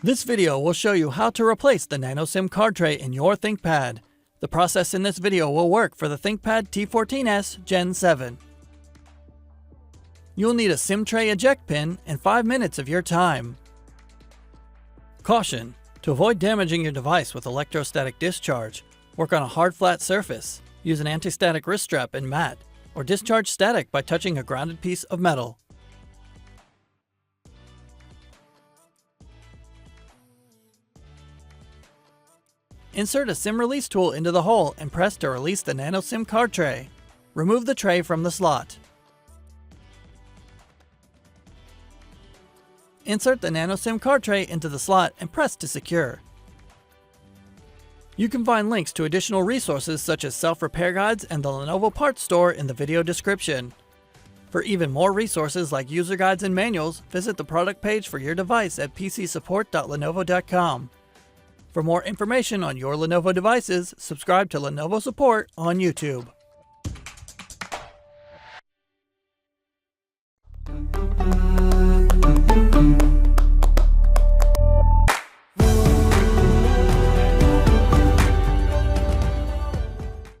This video will show you how to replace the Nano-SIM-Card tray in your ThinkPad. The process in this video will work for the ThinkPad T14s Gen 7. You'll need a SIM tray eject pin and 5 minutes of your time. Caution: to avoid damaging your device with electrostatic discharge, work on a hard flat surface, use an anti-static wrist strap and mat, or discharge static by touching a grounded piece of metal. Insert a SIM release tool into the hole and press to release the Nano-SIM-Card tray. Remove the tray from the slot. Insert the Nano-SIM-Card tray into the slot and press to secure. You can find links to additional resources such as self-repair guides and the Lenovo parts store in the video description. For even more resources like user guides and manuals, visit the product page for your device at pcsupport.lenovo.com. For more information on your Lenovo devices, subscribe to Lenovo Support on YouTube.